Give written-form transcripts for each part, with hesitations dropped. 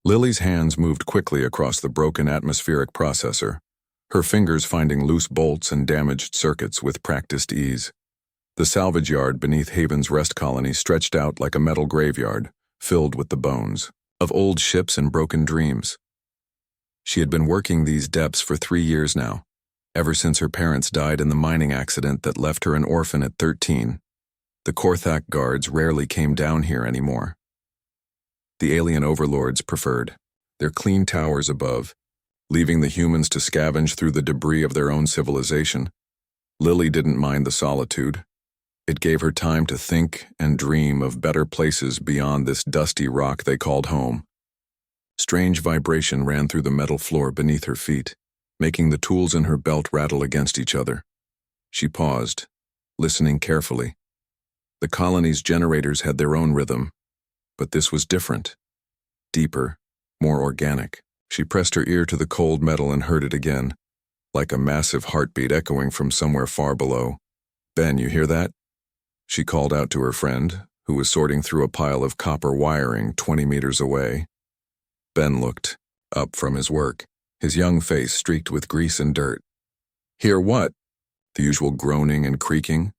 Lily's hands moved quickly across the broken atmospheric processor, her fingers finding loose bolts and damaged circuits with practiced ease. The salvage yard beneath Haven's rest colony stretched out like a metal graveyard, filled with the bones of old ships and broken dreams. She had been working these depths for 3 years now, ever since her parents died in the mining accident that left her an orphan at 13. The Korthak guards rarely came down here anymore. The alien overlords preferred their clean towers above, leaving the humans to scavenge through the debris of their own civilization. Lily didn't mind the solitude. It gave her time to think and dream of better places beyond this dusty rock they called home. Strange vibration ran through the metal floor beneath her feet, making the tools in her belt rattle against each other. She paused, listening carefully. The colony's generators had their own rhythm, but this was different, deeper, more organic. She pressed her ear to the cold metal and heard it again, like a massive heartbeat echoing from somewhere far below. "Ben, you hear that?" She called out to her friend, who was sorting through a pile of copper wiring 20 meters away. Ben looked up from his work, his young face streaked with grease and dirt. "Hear what?" The usual groaning and creaking.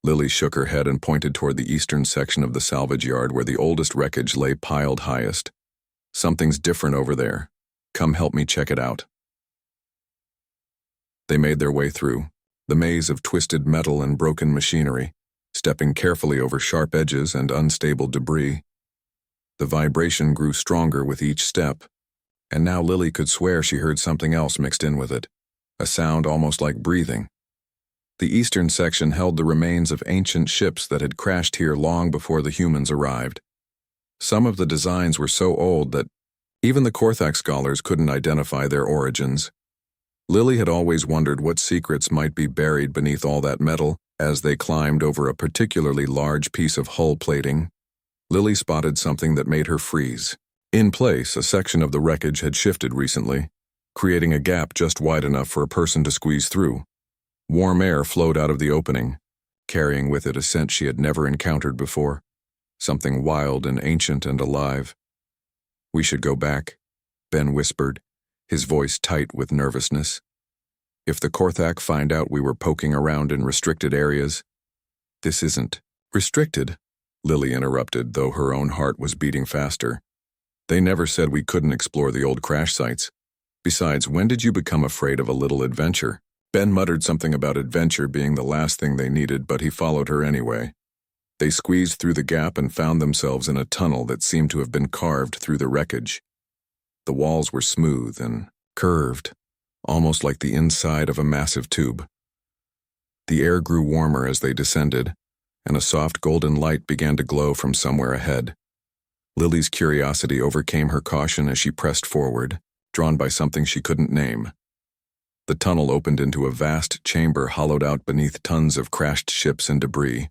Lily shook her head and pointed toward the eastern section of the salvage yard where the oldest wreckage lay piled highest. "Something's different over there. Come help me check it out." They made their way through the maze of twisted metal and broken machinery, stepping carefully over sharp edges and unstable debris. The vibration grew stronger with each step, and now Lily could swear she heard something else mixed in with it, a sound almost like breathing. The eastern section held the remains of ancient ships that had crashed here long before the humans arrived. Some of the designs were so old that even the Korthak scholars couldn't identify their origins. Lily had always wondered what secrets might be buried beneath all that metal. As they climbed over a particularly large piece of hull plating, Lily spotted something that made her freeze. In place, a section of the wreckage had shifted recently, creating a gap just wide enough for a person to squeeze through. Warm air flowed out of the opening, carrying with it a scent she had never encountered before, something wild and ancient and alive. "We should go back," Ben whispered, his voice tight with nervousness. "If the Korthak find out we were poking around in restricted areas—" "This isn't restricted," Lily interrupted, though her own heart was beating faster. "They never said we couldn't explore the old crash sites. Besides, when did you become afraid of a little adventure?" Ben muttered something about adventure being the last thing they needed, but he followed her anyway. They squeezed through the gap and found themselves in a tunnel that seemed to have been carved through the wreckage. The walls were smooth and curved, almost like the inside of a massive tube. The air grew warmer as they descended, and a soft golden light began to glow from somewhere ahead. Lily's curiosity overcame her caution as she pressed forward, drawn by something she couldn't name. The tunnel opened into a vast chamber hollowed out beneath tons of crashed ships and debris.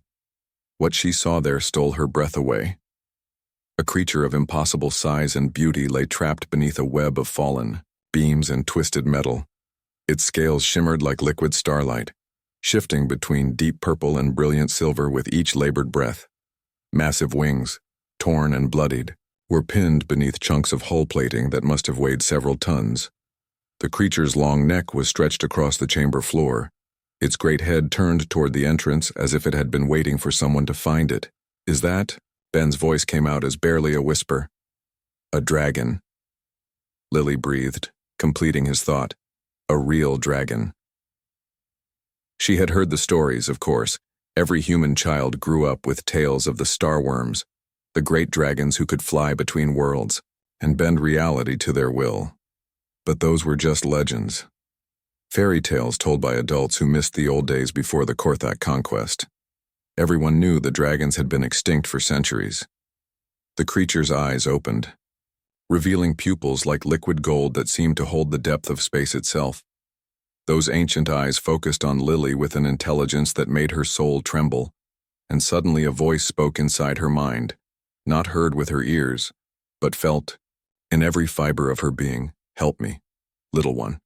What she saw there stole her breath away. A creature of impossible size and beauty lay trapped beneath a web of fallen beams and twisted metal. Its scales shimmered like liquid starlight, shifting between deep purple and brilliant silver with each labored breath. Massive wings, torn and bloodied, were pinned beneath chunks of hull plating that must have weighed several tons. The creature's long neck was stretched across the chamber floor, its great head turned toward the entrance as if it had been waiting for someone to find it. "Is that?" Ben's voice came out as barely a whisper. "A dragon." Lily breathed, completing his thought. A real dragon. She had heard the stories, of course. Every human child grew up with tales of the starworms, the great dragons who could fly between worlds and bend reality to their will. But those were just legends. Fairy tales told by adults who missed the old days before the Korthak conquest. Everyone knew the dragons had been extinct for centuries. The creature's eyes opened, revealing pupils like liquid gold that seemed to hold the depth of space itself. Those ancient eyes focused on Lily with an intelligence that made her soul tremble, and suddenly a voice spoke inside her mind, not heard with her ears, but felt in every fiber of her being. "Help me, little one."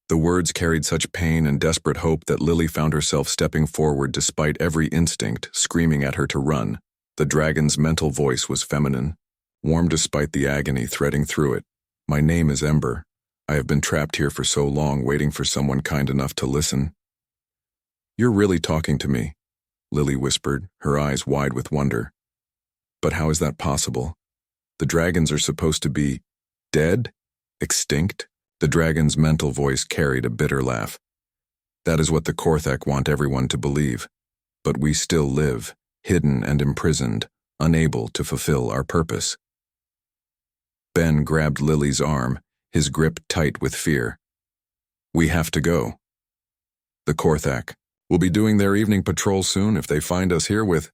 The words carried such pain and desperate hope that Lily found herself stepping forward despite every instinct screaming at her to run. The dragon's mental voice was feminine, warm despite the agony threading through it. My name is Ember. I have been trapped here for so long, waiting for someone kind enough to listen. You're really talking to me, Lily whispered, her eyes wide with wonder. But how is that possible? The dragons are supposed to be dead? Extinct? The dragon's mental voice carried a bitter laugh. That is what the Korthak want everyone to believe. But we still live, hidden and imprisoned, unable to fulfill our purpose. Ben grabbed Lily's arm, his grip tight with fear. We have to go. The Korthak will be doing their evening patrol soon if they find us here with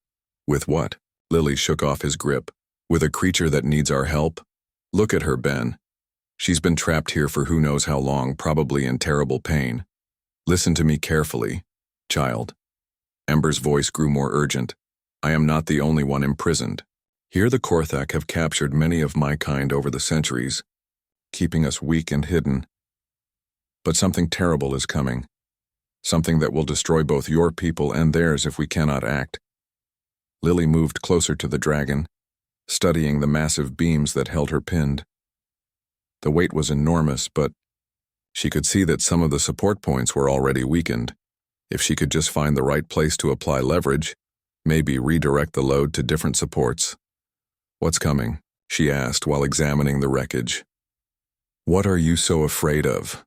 what? Lily shook off his grip. With a creature that needs our help? Look at her, Ben. She's been trapped here for who knows how long, probably in terrible pain. Listen to me carefully, child. Ember's voice grew more urgent. I am not the only one imprisoned. Here the Korthak have captured many of my kind over the centuries, keeping us weak and hidden. But something terrible is coming. Something that will destroy both your people and theirs if we cannot act. Lily moved closer to the dragon, studying the massive beams that held her pinned. The weight was enormous, but she could see that some of the support points were already weakened. If she could just find the right place to apply leverage, maybe redirect the load to different supports. What's coming? She asked while examining the wreckage. What are you so afraid of?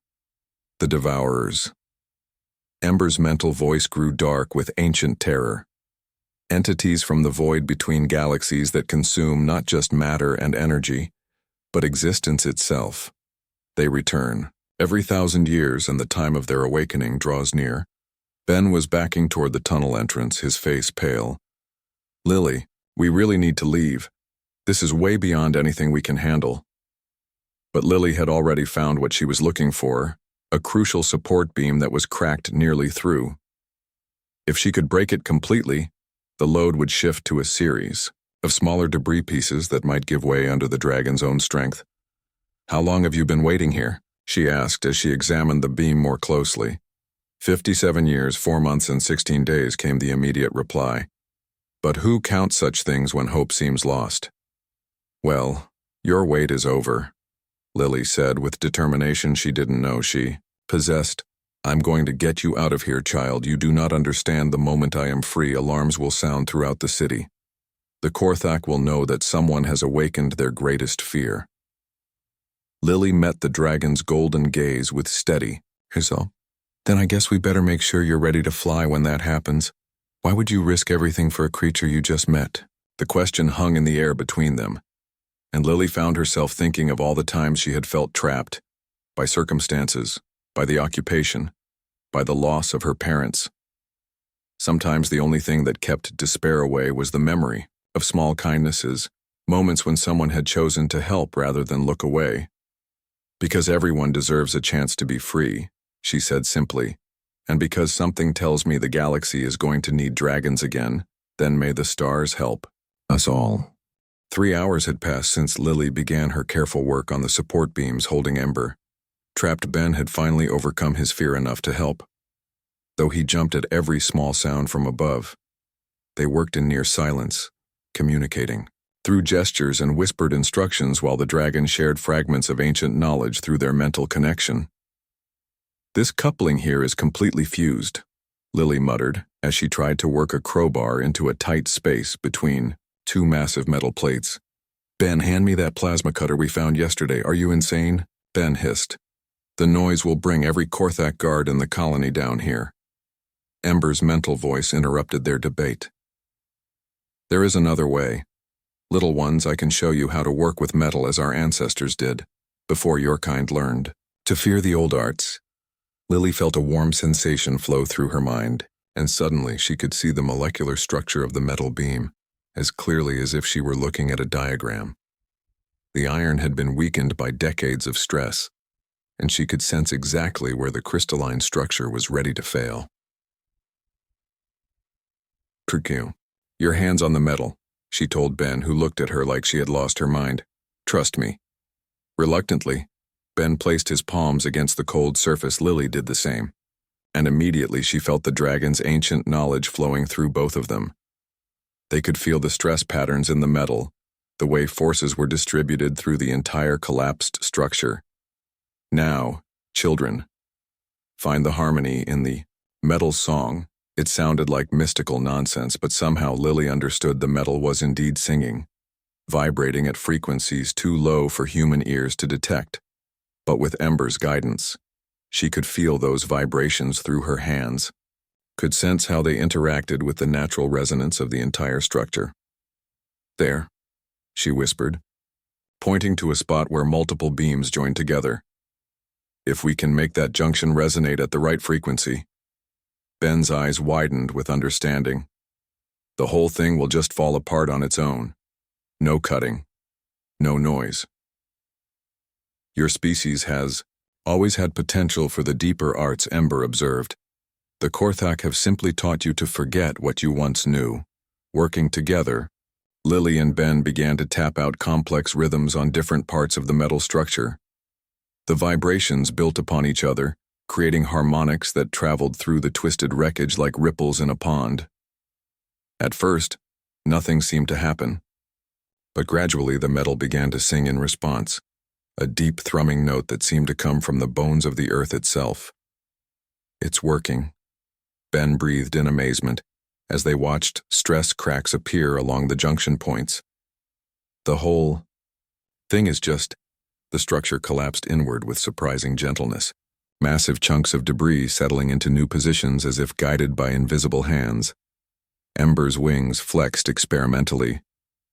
The Devourers. Ember's mental voice grew dark with ancient terror. Entities from the void between galaxies that consume not just matter and energy, but existence itself. They return. Every 1,000 years, and the time of their awakening draws near. Ben was backing toward the tunnel entrance, his face pale. Lily, we really need to leave. This is way beyond anything we can handle. But Lily had already found what she was looking for, a crucial support beam that was cracked nearly through. If she could break it completely, the load would shift to a series of smaller debris pieces that might give way under the dragon's own strength. How long have you been waiting here? She asked as she examined the beam more closely. 57 years, 4 months, and 16 days, came the immediate reply. But who counts such things when hope seems lost? Well, your wait is over, Lily said with determination she didn't know she possessed. I'm going to get you out of here, child. You do not understand. The moment I am free, alarms will sound throughout the city. The Korthak will know that someone has awakened their greatest fear. Lily met the dragon's golden gaze with steady, so, then I guess we better make sure you're ready to fly when that happens. Why would you risk everything for a creature you just met? The question hung in the air between them, and Lily found herself thinking of all the times she had felt trapped, by circumstances, by the occupation, by the loss of her parents. Sometimes the only thing that kept despair away was the memory of small kindnesses, moments when someone had chosen to help rather than look away. Because everyone deserves a chance to be free, she said simply, and because something tells me the galaxy is going to need dragons again, then may the stars help us all. 3 hours had passed since Lily began her careful work on the support beams holding Ember. Trapped Ben had finally overcome his fear enough to help. Though he jumped at every small sound from above, they worked in near silence, communicating through gestures and whispered instructions while the dragon shared fragments of ancient knowledge through their mental connection. This coupling here is completely fused, Lily muttered as she tried to work a crowbar into a tight space between 2 massive metal plates. Ben, hand me that plasma cutter we found yesterday. Are you insane? Ben hissed. The noise will bring every Korthak guard in the colony down here. Ember's mental voice interrupted their debate. There is another way. Little ones, I can show you how to work with metal as our ancestors did, before your kind learned to fear the old arts. Lily felt a warm sensation flow through her mind, and suddenly she could see the molecular structure of the metal beam, as clearly as if she were looking at a diagram. The iron had been weakened by decades of stress, and she could sense exactly where the crystalline structure was ready to fail. Tricue, your hands on the metal, she told Ben, who looked at her like she had lost her mind. Trust me. Reluctantly, Ben placed his palms against the cold surface. Lily did the same, and immediately she felt the dragon's ancient knowledge flowing through both of them. They could feel the stress patterns in the metal, the way forces were distributed through the entire collapsed structure. Now, children, find the harmony in the metal song. It sounded like mystical nonsense, but somehow Lily understood the metal was indeed singing, vibrating at frequencies too low for human ears to detect. But with Ember's guidance, she could feel those vibrations through her hands, could sense how they interacted with the natural resonance of the entire structure. "There," she whispered, pointing to a spot where multiple beams joined together. "If we can make that junction resonate at the right frequency." Ben's eyes widened with understanding. "The whole thing will just fall apart on its own. No cutting. No noise. Your species has always had potential for the deeper arts," Ember observed. "The Korthak have simply taught you to forget what you once knew." Working together, Lily and Ben began to tap out complex rhythms on different parts of the metal structure. The vibrations built upon each other, creating harmonics that traveled through the twisted wreckage like ripples in a pond. At first, nothing seemed to happen, but gradually the metal began to sing in response, a deep thrumming note that seemed to come from the bones of the earth itself. "It's working," Ben breathed in amazement as they watched stress cracks appear along the junction points. "The whole thing is just..." The structure collapsed inward with surprising gentleness, massive chunks of debris settling into new positions as if guided by invisible hands. Ember's wings flexed experimentally,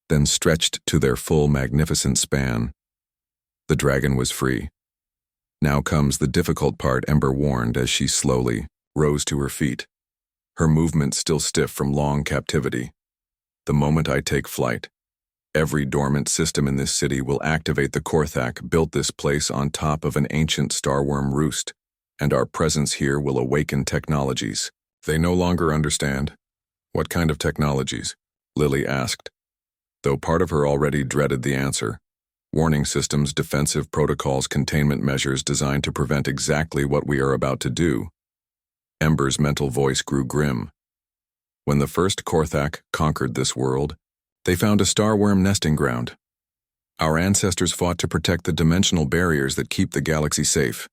then stretched to their full magnificent span. The dragon was free. "Now comes the difficult part," Ember warned as she slowly rose to her feet, her movement still stiff from long captivity. "The moment I take flight, every dormant system in this city will activate. The Korthak built this place on top of an ancient starworm roost, and our presence here will awaken technologies they no longer understand." "What kind of technologies?" Lily asked, though part of her already dreaded the answer. "Warning systems, defensive protocols, containment measures designed to prevent exactly what we are about to do." Ember's mental voice grew grim. "When the first Korthak conquered this world, they found a starworm nesting ground. Our ancestors fought to protect the dimensional barriers that keep the galaxy safe,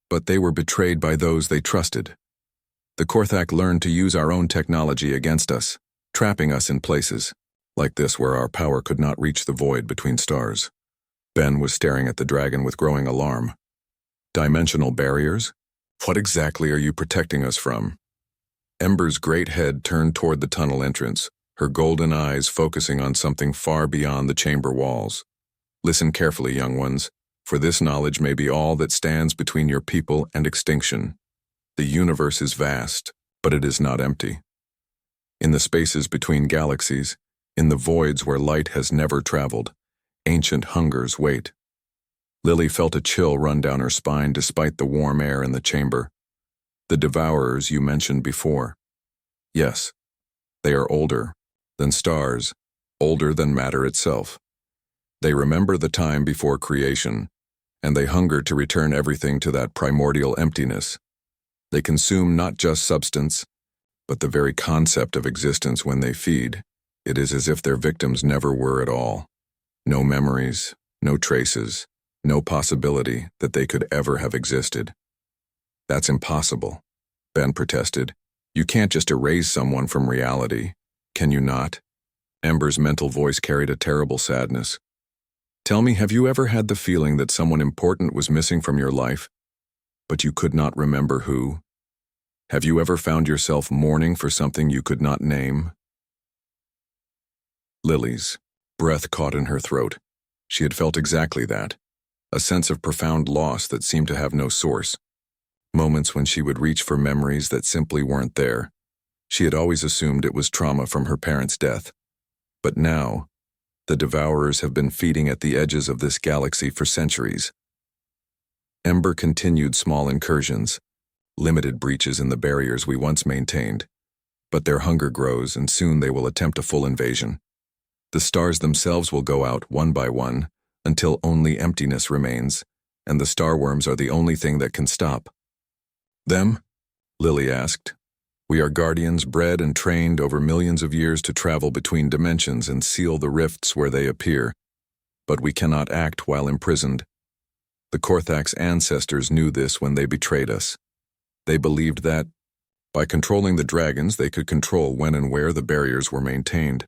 but they were betrayed by those they trusted. The Korthak learned to use our own technology against us, trapping us in places like this where our power could not reach the void between stars." Ben was staring at the dragon with growing alarm. "Dimensional barriers? What exactly are you protecting us from?" Ember's great head turned toward the tunnel entrance, her golden eyes focusing on something far beyond the chamber walls. "Listen carefully, young ones, for this knowledge may be all that stands between your people and extinction. The universe is vast, but it is not empty. In the spaces between galaxies, in the voids where light has never traveled, ancient hungers wait." Lily felt a chill run down her spine despite the warm air in the chamber. "The devourers you mentioned before. Yes, they are older than stars, older than matter itself. They remember the time before creation, and they hunger to return everything to that primordial emptiness. They consume not just substance, but the very concept of existence. When they feed, it is as if their victims never were at all. No memories, no traces, no possibility that they could ever have existed." "That's impossible," Ben protested. "You can't just erase someone from reality, can you not?" Ember's mental voice carried a terrible sadness. "Tell me, have you ever had the feeling that someone important was missing from your life, but you could not remember who? Have you ever found yourself mourning for something you could not name?" Lily's breath caught in her throat. She had felt exactly that, a sense of profound loss that seemed to have no source. Moments when she would reach for memories that simply weren't there. She had always assumed it was trauma from her parents' death. But now, the devourers have been feeding at the edges of this galaxy for centuries. Ember continued small incursions, limited breaches in the barriers we once maintained. But their hunger grows, and soon they will attempt a full invasion. The stars themselves will go out one by one, until only emptiness remains, and the starworms are the only thing that can stop. "Them?" Lily asked. We are guardians bred and trained over millions of years to travel between dimensions and seal the rifts where they appear, but we cannot act while imprisoned. The Korthak's ancestors knew this when they betrayed us. They believed that, by controlling the dragons, they could control when and where the barriers were maintained.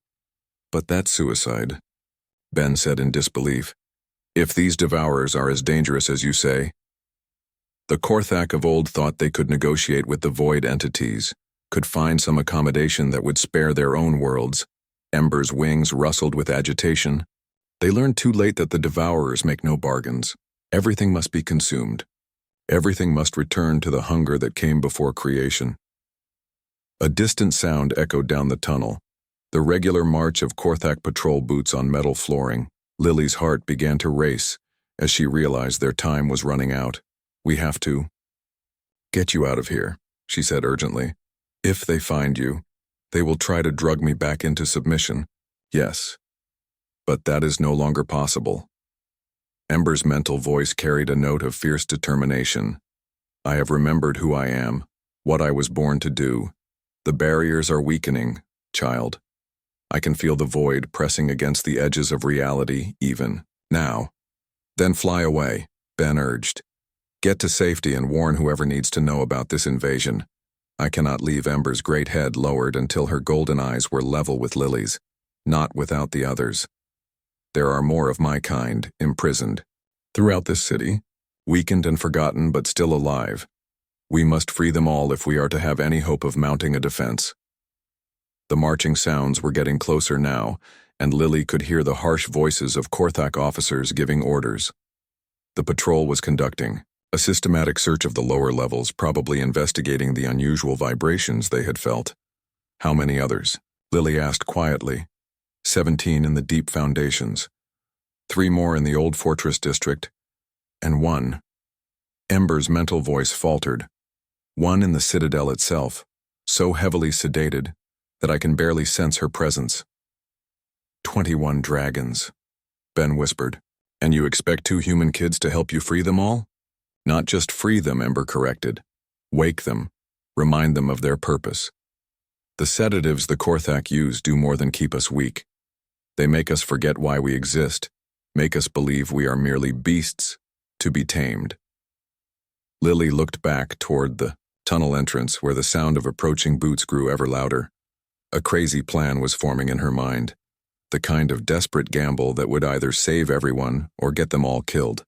But that's suicide, Ben said in disbelief. If these devourers are as dangerous as you say. The Korthak of old thought they could negotiate with the void entities, could find some accommodation that would spare their own worlds. Ember's wings rustled with agitation. They learned too late that the devourers make no bargains. Everything must be consumed. Everything must return to the hunger that came before creation. A distant sound echoed down the tunnel, the regular march of Korthak patrol boots on metal flooring. Lily's heart began to race as she realized their time was running out. We have to get you out of here, she said urgently. If they find you, they will try to drug me back into submission. Yes, but that is no longer possible. Ember's mental voice carried a note of fierce determination. I have remembered who I am, what I was born to do. The barriers are weakening, child. I can feel the void pressing against the edges of reality, even now. Then fly away, Ben urged. Get to safety and warn whoever needs to know about this invasion. I cannot leave Ember's great head lowered until her golden eyes were level with Lily's, not without the others. There are more of my kind, imprisoned, throughout this city, weakened and forgotten but still alive. We must free them all if we are to have any hope of mounting a defense. The marching sounds were getting closer now, and Lily could hear the harsh voices of Korthak officers giving orders. The patrol was conducting a systematic search of the lower levels, probably investigating the unusual vibrations they had felt. How many others? Lily asked quietly. 17 in the deep foundations, 3 more in the old fortress district, and 1. Ember's mental voice faltered. 1 in the citadel itself, so heavily sedated that I can barely sense her presence. 21 dragons, Ben whispered. And you expect 2 human kids to help you free them all? Not just free them, Ember corrected. Wake them, remind them of their purpose. The sedatives the Korthak use do more than keep us weak. They make us forget why we exist, make us believe we are merely beasts to be tamed. Lily looked back toward the tunnel entrance where the sound of approaching boots grew ever louder. A crazy plan was forming in her mind, the kind of desperate gamble that would either save everyone or get them all killed.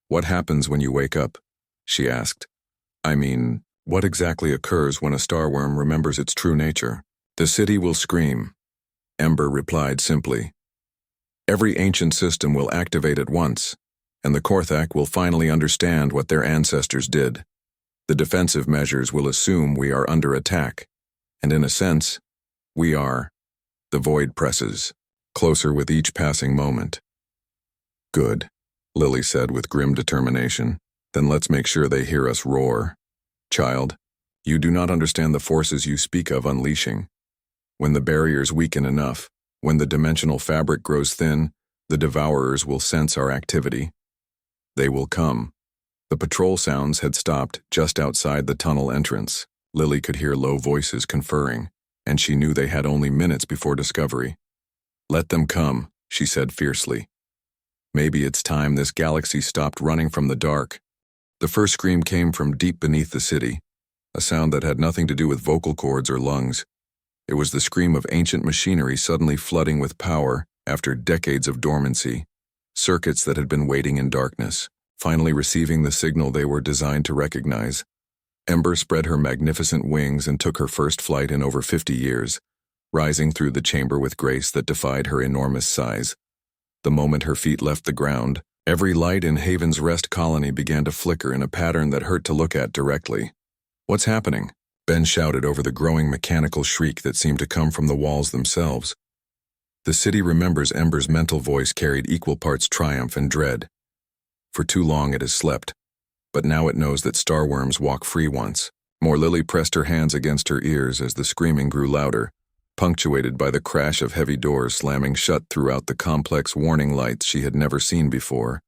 What happens when you wake up? She asked. I mean, what exactly occurs when a starworm remembers its true nature? The city will scream. Ember replied simply. Every ancient system will activate at once, and the Korthak will finally understand what their ancestors did. The defensive measures will assume we are under attack, and in a sense, we are. The void presses, closer with each passing moment. Good, Lily said with grim determination. Then let's make sure they hear us roar. Child, you do not understand the forces you speak of unleashing. When the barriers weaken enough, when the dimensional fabric grows thin, the devourers will sense our activity. They will come. The patrol sounds had stopped just outside the tunnel entrance. Lily could hear low voices conferring, and she knew they had only minutes before discovery. Let them come, she said fiercely. Maybe it's time this galaxy stopped running from the dark. The first scream came from deep beneath the city, a sound that had nothing to do with vocal cords or lungs. It was the scream of ancient machinery suddenly flooding with power after decades of dormancy, circuits that had been waiting in darkness, finally receiving the signal they were designed to recognize. Ember spread her magnificent wings and took her first flight in over 50 years, rising through the chamber with grace that defied her enormous size. The moment her feet left the ground, every light in Haven's Rest colony began to flicker in a pattern that hurt to look at directly. What's happening? Ben shouted over the growing mechanical shriek that seemed to come from the walls themselves. The city remembers Ember's mental voice carried equal parts triumph and dread. For too long it has slept, but now it knows that starworms walk free once more. Lily pressed her hands against her ears as the screaming grew louder, punctuated by the crash of heavy doors slamming shut throughout the complex warning lights she had never seen before,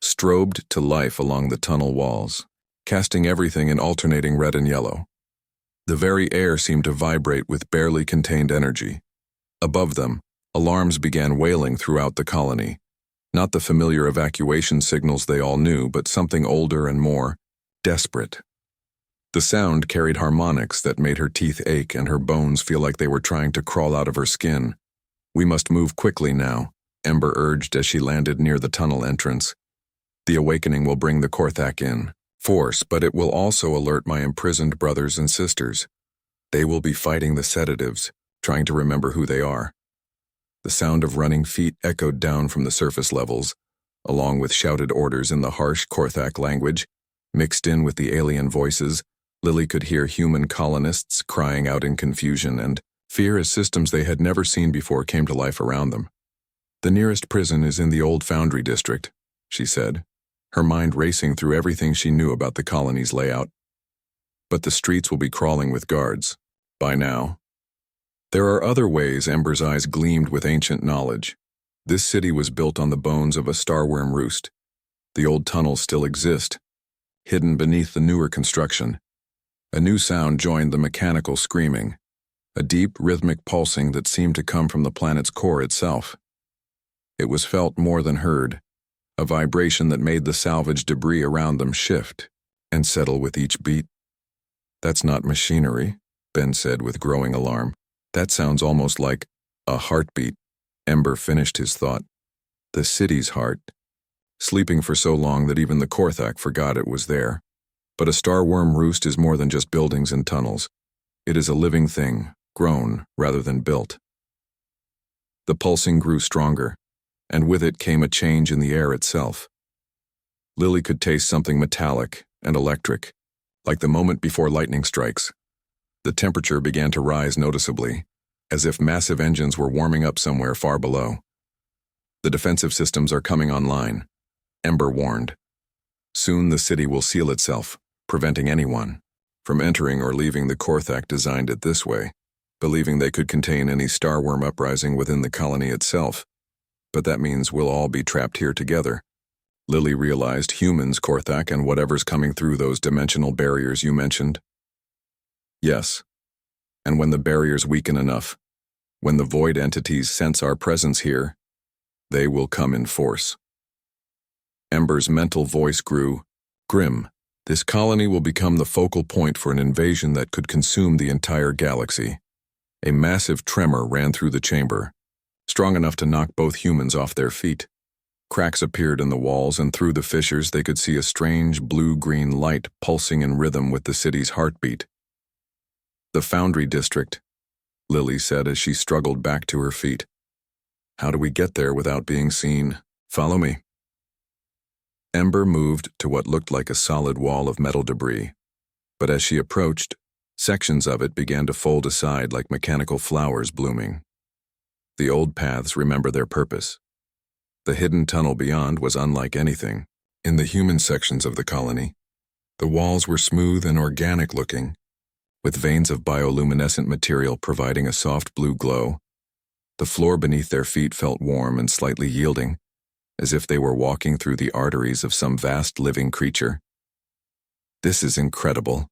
strobed to life along the tunnel walls, casting everything in alternating red and yellow. The very air seemed to vibrate with barely contained energy. Above them, alarms began wailing throughout the colony. Not the familiar evacuation signals they all knew, but something older and more desperate. The sound carried harmonics that made her teeth ache and her bones feel like they were trying to crawl out of her skin. "We must move quickly now," Ember urged as she landed near the tunnel entrance. "The awakening will bring the Korthak in force, but it will also alert my imprisoned brothers and sisters. They will be fighting the sedatives, trying to remember who they are." The sound of running feet echoed down from the surface levels, along with shouted orders in the harsh Korthak language. Mixed in with the alien voices, Lily could hear human colonists crying out in confusion and fear as systems they had never seen before came to life around them. "The nearest prison is in the old foundry district," she said, her mind racing through everything she knew about the colony's layout. "But the streets will be crawling with guards by now." There are other ways. Ember's eyes gleamed with ancient knowledge. This city was built on the bones of a starworm roost. The old tunnels still exist, hidden beneath the newer construction. A new sound joined the mechanical screaming, a deep, rhythmic pulsing that seemed to come from the planet's core itself. It was felt more than heard, a vibration that made the salvage debris around them shift and settle with each beat. "That's not machinery," Ben said with growing alarm. "That sounds almost like a heartbeat." Ember finished his thought. The city's heart, sleeping for so long that even the Korthak forgot it was there. But a starworm roost is more than just buildings and tunnels. It is a living thing, grown rather than built. The pulsing grew stronger, and with it came a change in the air itself. Lily could taste something metallic and electric, like the moment before lightning strikes. The temperature began to rise noticeably, as if massive engines were warming up somewhere far below. "The defensive systems are coming online," Ember warned. "Soon the city will seal itself, preventing anyone from entering or leaving. The Korthak designed it this way, believing they could contain any starworm uprising within the colony itself. But that means we'll all be trapped here together." Lily realized humans, Korthak, and whatever's coming through those dimensional barriers you mentioned. "Yes. And when the barriers weaken enough, when the void entities sense our presence here, they will come in force." Ember's mental voice grew grim. This colony will become the focal point for an invasion that could consume the entire galaxy. A massive tremor ran through the chamber, strong enough to knock both humans off their feet. Cracks appeared in the walls, and through the fissures they could see a strange blue-green light pulsing in rhythm with the city's heartbeat. "The Foundry District," Lily said as she struggled back to her feet. "How do we get there without being seen? Follow me." Ember moved to what looked like a solid wall of metal debris, but as she approached, sections of it began to fold aside like mechanical flowers blooming. The old paths remember their purpose. The hidden tunnel beyond was unlike anything. In the human sections of the colony, the walls were smooth and organic-looking, with veins of bioluminescent material providing a soft blue glow. The floor beneath their feet felt warm and slightly yielding, as if they were walking through the arteries of some vast living creature. "This is incredible,"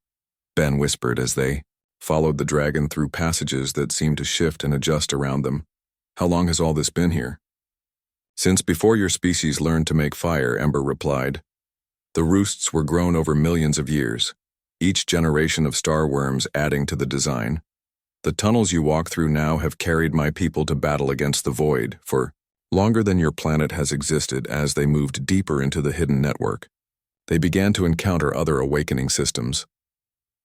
Ben whispered as they followed the dragon through passages that seemed to shift and adjust around them. "How long has all this been here?" "Since before your species learned to make fire," Ember replied. "The roosts were grown over millions of years, each generation of starworms adding to the design. The tunnels you walk through now have carried my people to battle against the void for longer than your planet has existed. As they moved deeper into the hidden network, they began to encounter other awakening systems.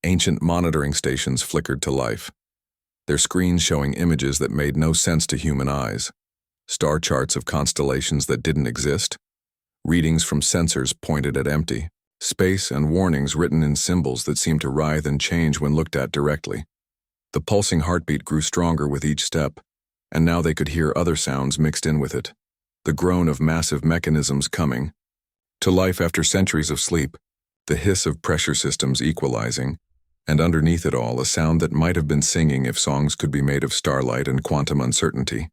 Ancient monitoring stations flickered to life, their screens showing images that made no sense to human eyes. Star charts of constellations that didn't exist. Readings from sensors pointed at empty space and warnings written in symbols that seemed to writhe and change when looked at directly. The pulsing heartbeat grew stronger with each step, and now they could hear other sounds mixed in with it. The groan of massive mechanisms coming to life after centuries of sleep, the hiss of pressure systems equalizing, and underneath it all a sound that might have been singing if songs could be made of starlight and quantum uncertainty.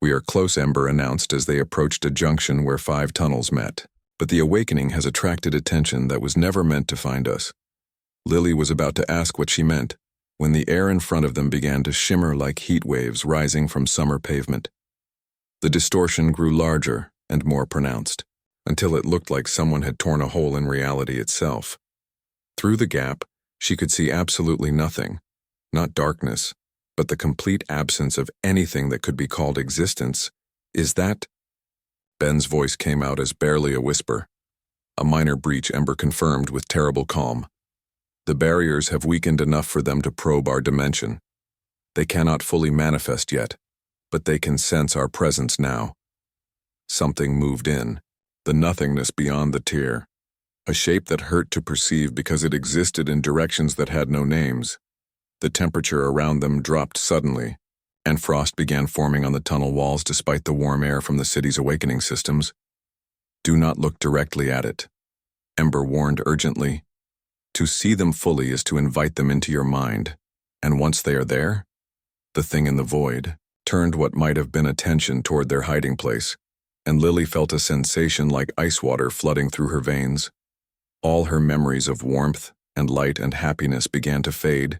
"We are close," Ember announced as they approached a junction where 5 tunnels met. "But the awakening has attracted attention that was never meant to find us. Lily was about to ask what she meant, when the air in front of them began to shimmer like heat waves rising from summer pavement. The distortion grew larger and more pronounced, until it looked like someone had torn a hole in reality itself. Through the gap, she could see absolutely nothing, not darkness, but the complete absence of anything that could be called existence. Is that? Ben's voice came out as barely a whisper. A minor breach, Ember confirmed with terrible calm. The barriers have weakened enough for them to probe our dimension. They cannot fully manifest yet, but they can sense our presence now. Something moved in, the nothingness beyond the tier. A shape that hurt to perceive because it existed in directions that had no names. The temperature around them dropped suddenly, and frost began forming on the tunnel walls despite the warm air from the city's awakening systems. Do not look directly at it, Ember warned urgently. To see them fully is to invite them into your mind, and once they are there, the thing in the void turned what might have been attention toward their hiding place, and Lily felt a sensation like ice water flooding through her veins. All her memories of warmth and light and happiness began to fade,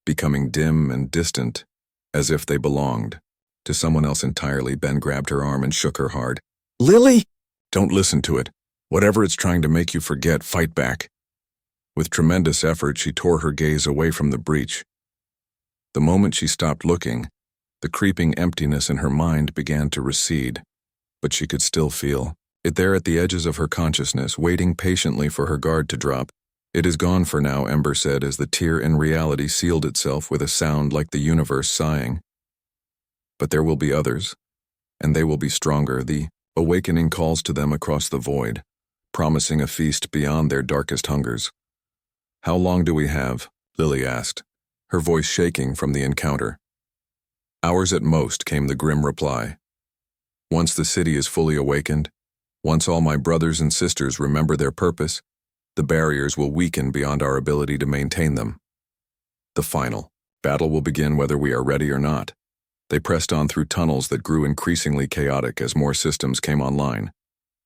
becoming dim and distant, as if they belonged to someone else entirely. Ben grabbed her arm and shook her hard. Lily! Don't listen to it. Whatever it's trying to make you forget, fight back. With tremendous effort, she tore her gaze away from the breach. The moment she stopped looking, the creeping emptiness in her mind began to recede, but she could still feel it there at the edges of her consciousness, waiting patiently for her guard to drop. It is gone for now, Ember said as the tier in reality sealed itself with a sound like the universe sighing. But there will be others, and they will be stronger. The awakening calls to them across the void, promising a feast beyond their darkest hungers. How long do we have? Lily asked, her voice shaking from the encounter. Hours at most, came the grim reply. Once the city is fully awakened, once all my brothers and sisters remember their purpose, the barriers will weaken beyond our ability to maintain them. The final battle will begin whether we are ready or not. They pressed on through tunnels that grew increasingly chaotic as more systems came online.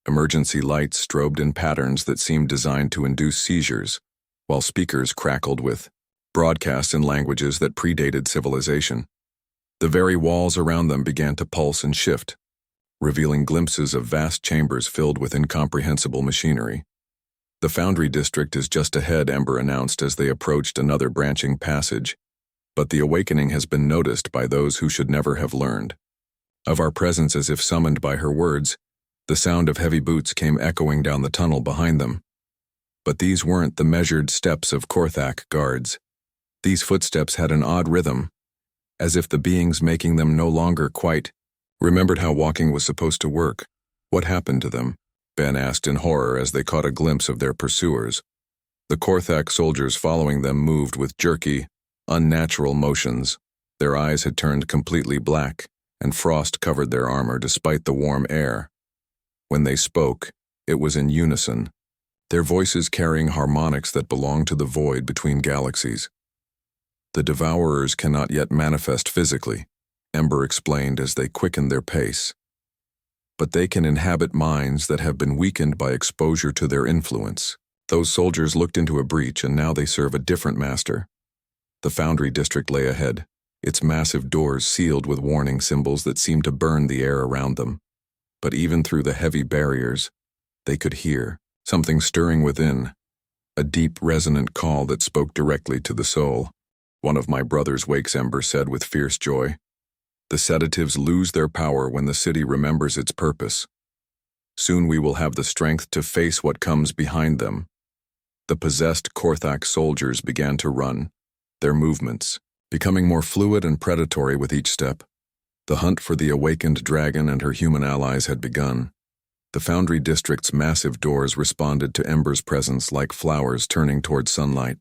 Emergency lights strobed in patterns that seemed designed to induce seizures, while speakers crackled with broadcasts in languages that predated civilization. The very walls around them began to pulse and shift, revealing glimpses of vast chambers filled with incomprehensible machinery. The Foundry District is just ahead, Ember announced as they approached another branching passage, but the awakening has been noticed by those who should never have learned of our presence. As if summoned by her words, the sound of heavy boots came echoing down the tunnel behind them. But these weren't the measured steps of Korthak guards. These footsteps had an odd rhythm, as if the beings making them no longer quite remembered how walking was supposed to work. What happened to them? Ben asked in horror as they caught a glimpse of their pursuers. The Korthak soldiers following them moved with jerky, unnatural motions. Their eyes had turned completely black, and frost covered their armor despite the warm air. When they spoke, it was in unison, their voices carrying harmonics that belonged to the void between galaxies. The Devourers cannot yet manifest physically, Ember explained as they quickened their pace. But they can inhabit minds that have been weakened by exposure to their influence. Those soldiers looked into a breach, and now they serve a different master. The Foundry District lay ahead, its massive doors sealed with warning symbols that seemed to burn the air around them. But even through the heavy barriers, they could hear something stirring within, a deep, resonant call that spoke directly to the soul. One of my brothers wakes, Ember said with fierce joy. The sedatives lose their power when the city remembers its purpose. Soon we will have the strength to face what comes behind them. The possessed Korthak soldiers began to run, their movements becoming more fluid and predatory with each step. The hunt for the awakened dragon and her human allies had begun. The Foundry District's massive doors responded to Ember's presence like flowers turning toward sunlight.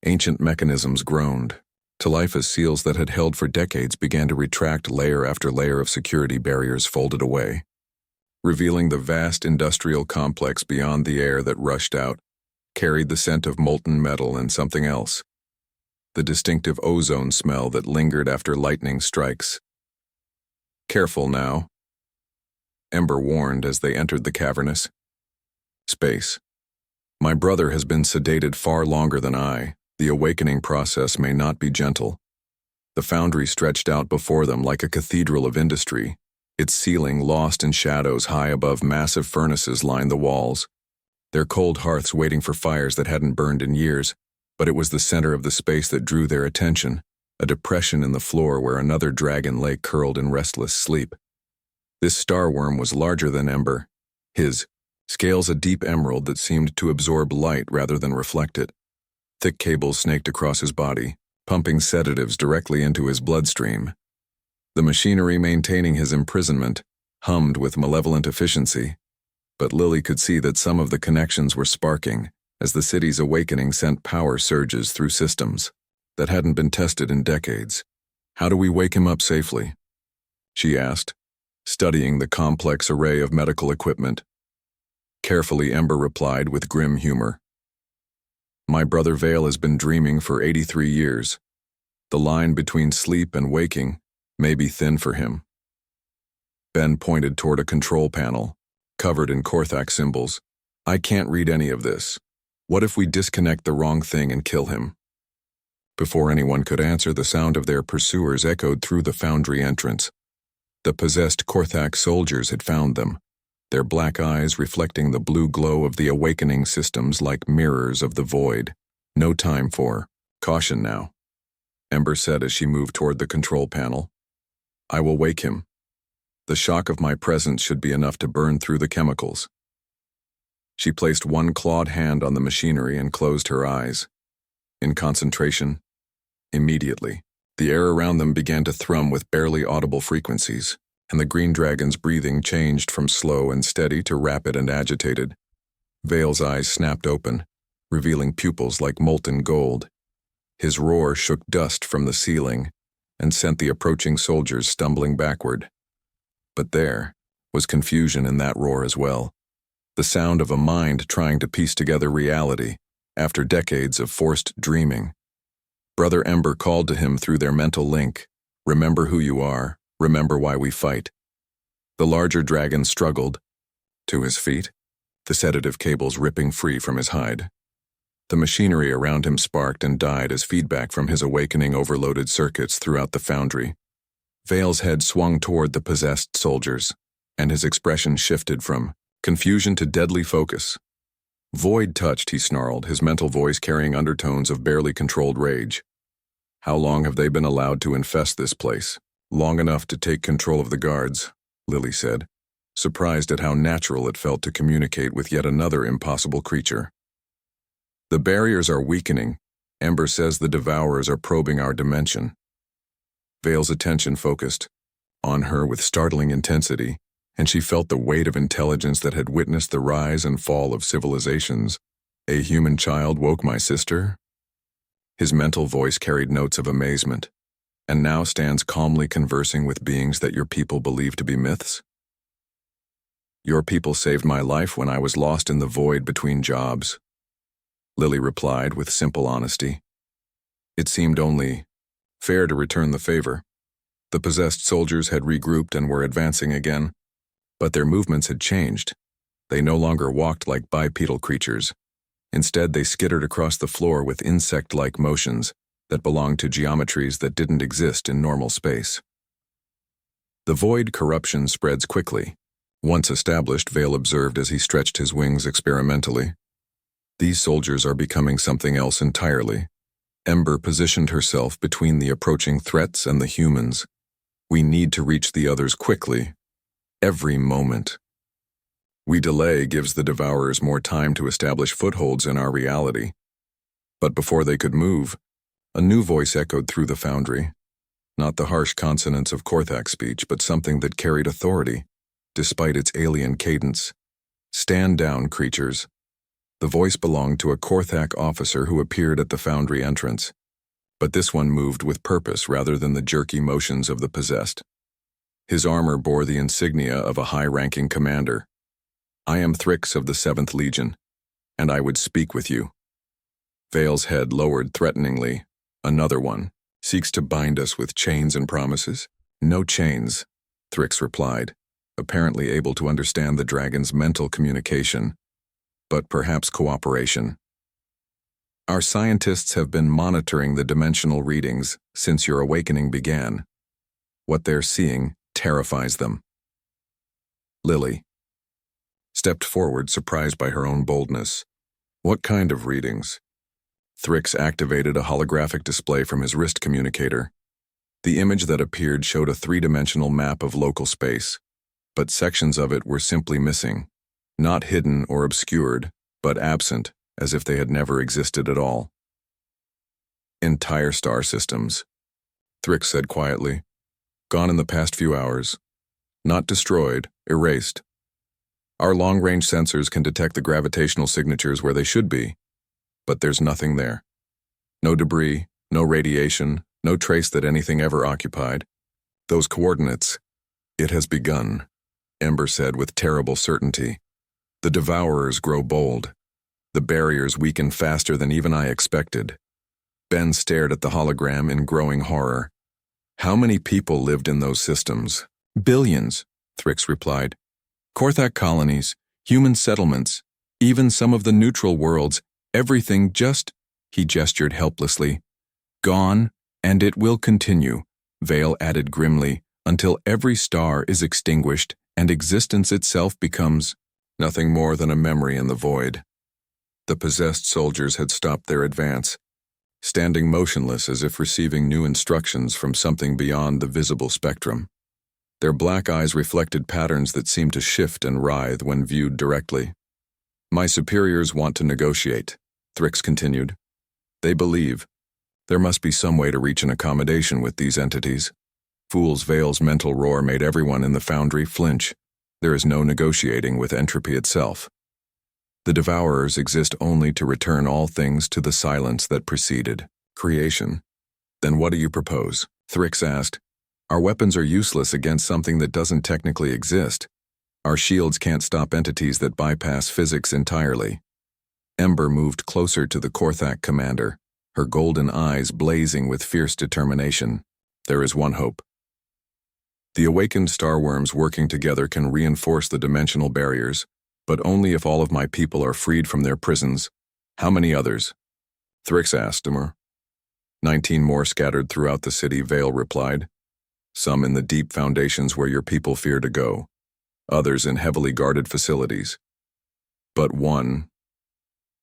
Ancient mechanisms groaned. To life as seals that had held for decades began to retract. Layer after layer of security barriers folded away, revealing the vast industrial complex beyond. The air that rushed out carried the scent of molten metal and something else, the distinctive ozone smell that lingered after lightning strikes. Careful now, Ember warned as they entered the cavernous space. My brother has been sedated far longer than I. The awakening process may not be gentle. The foundry stretched out before them like a cathedral of industry. Its ceiling lost in shadows high above massive furnaces lined the walls. Their cold hearths waiting for fires that hadn't burned in years, but it was the center of the space that drew their attention, a depression in the floor where another dragon lay curled in restless sleep. This starworm was larger than Ember, his scales a deep emerald that seemed to absorb light rather than reflect it. Thick cables snaked across his body, pumping sedatives directly into his bloodstream. The machinery maintaining his imprisonment hummed with malevolent efficiency, but Lily could see that some of the connections were sparking as the city's awakening sent power surges through systems that hadn't been tested in decades. "How do we wake him up safely?" she asked, studying the complex array of medical equipment. Carefully, Ember replied with grim humor. "My brother Vale has been dreaming for 83 years. The line between sleep and waking may be thin for him." Ben pointed toward a control panel, covered in Korthak symbols. "I can't read any of this. What if we disconnect the wrong thing and kill him?" Before anyone could answer, the sound of their pursuers echoed through the foundry entrance. The possessed Korthak soldiers had found them, their black eyes reflecting the blue glow of the awakening systems like mirrors of the void. "No time for caution now," Ember said as she moved toward the control panel. "I will wake him. The shock of my presence should be enough to burn through the chemicals." She placed one clawed hand on the machinery and closed her eyes. In concentration, immediately, the air around them began to thrum with barely audible frequencies, and the green dragon's breathing changed from slow and steady to rapid and agitated. Vale's eyes snapped open, revealing pupils like molten gold. His roar shook dust from the ceiling and sent the approaching soldiers stumbling backward. But there was confusion in that roar as well, the sound of a mind trying to piece together reality after decades of forced dreaming. Brother Ember called to him through their mental link, "Remember who you are, remember why we fight." The larger dragon struggled to his feet, the sedative cables ripping free from his hide. The machinery around him sparked and died as feedback from his awakening overloaded circuits throughout the foundry. Vale's head swung toward the possessed soldiers, and his expression shifted from confusion to deadly focus. "Void touched," he snarled, his mental voice carrying undertones of barely controlled rage. "How long have they been allowed to infest this place?" "Long enough to take control of the guards," Lily said, surprised at how natural it felt to communicate with yet another impossible creature. "The barriers are weakening. Ember says the Devourers are probing our dimension." Vale's attention focused on her with startling intensity, and she felt the weight of intelligence that had witnessed the rise and fall of civilizations. "A human child woke my sister?" His mental voice carried notes of amazement. "And now stands calmly conversing with beings that your people believe to be myths?" "Your people saved my life when I was lost in the void between jobs," Lily replied with simple honesty. It seemed only fair to return the favor. The possessed soldiers had regrouped and were advancing again, but their movements had changed. They no longer walked like bipedal creatures. Instead, they skittered across the floor with insect-like motions that belonged to geometries that didn't exist in normal space. The void corruption spreads quickly. Once established, Vale observed as he stretched his wings experimentally. These soldiers are becoming something else entirely. Ember positioned herself between the approaching threats and the humans. "We need to reach the others quickly. Every moment. We delay gives the Devourers more time to establish footholds in our reality." But before they could move, a new voice echoed through the foundry. Not the harsh consonants of Korthak speech, but something that carried authority, despite its alien cadence. "Stand down, creatures." The voice belonged to a Korthak officer who appeared at the foundry entrance, but this one moved with purpose rather than the jerky motions of the possessed. His armor bore the insignia of a high-ranking commander. "I am Thrix of the 7th Legion, and I would speak with you." Vale's head lowered threateningly. "Another one seeks to bind us with chains and promises?" "No chains," Thrix replied, apparently able to understand the dragon's mental communication. but perhaps cooperation. Our scientists have been monitoring the dimensional readings since your awakening began. What they're seeing terrifies them. Lily stepped forward, surprised by her own boldness. What kind of readings? Thrix activated a holographic display from his wrist communicator. The image that appeared showed a three-dimensional map of local space, but sections of it were simply missing, not hidden or obscured, but absent, as if they had never existed at all. Entire star systems, Thrix said quietly. Gone in the past few hours. Not destroyed, erased. Our long-range sensors can detect the gravitational signatures where they should be, but there's nothing there. No debris, no radiation, no trace that anything ever occupied. Those coordinates. It has begun, Ember said with terrible certainty. The devourers grow bold. The barriers weaken faster than even I expected. Ben stared at the hologram in growing horror. How many people lived in those systems? Billions, Thrix replied. Korthak colonies, human settlements, even some of the neutral worlds, everything just, he gestured helplessly. Gone, and it will continue, Vale added grimly, until every star is extinguished and existence itself becomes nothing more than a memory in the void. The possessed soldiers had stopped their advance, standing motionless as if receiving new instructions from something beyond the visible spectrum. Their black eyes reflected patterns that seemed to shift and writhe when viewed directly. My superiors want to negotiate, Thrix continued. They believe there must be some way to reach an accommodation with these entities. Fool's Vale's mental roar made everyone in the foundry flinch. There is no negotiating with entropy itself. The devourers exist only to return all things to the silence that preceded creation. Then what do you propose? Thrix asked. Our weapons are useless against something that doesn't technically exist. Our shields can't stop entities that bypass physics entirely. Ember moved closer to the Korthak commander, her golden eyes blazing with fierce determination. There is one hope. The awakened starworms working together can reinforce the dimensional barriers, but only if all of my people are freed from their prisons. How many others? Thrix asked him. 19 more scattered throughout the city, Vale replied. Some in the deep foundations where your people fear to go, others in heavily guarded facilities. But one,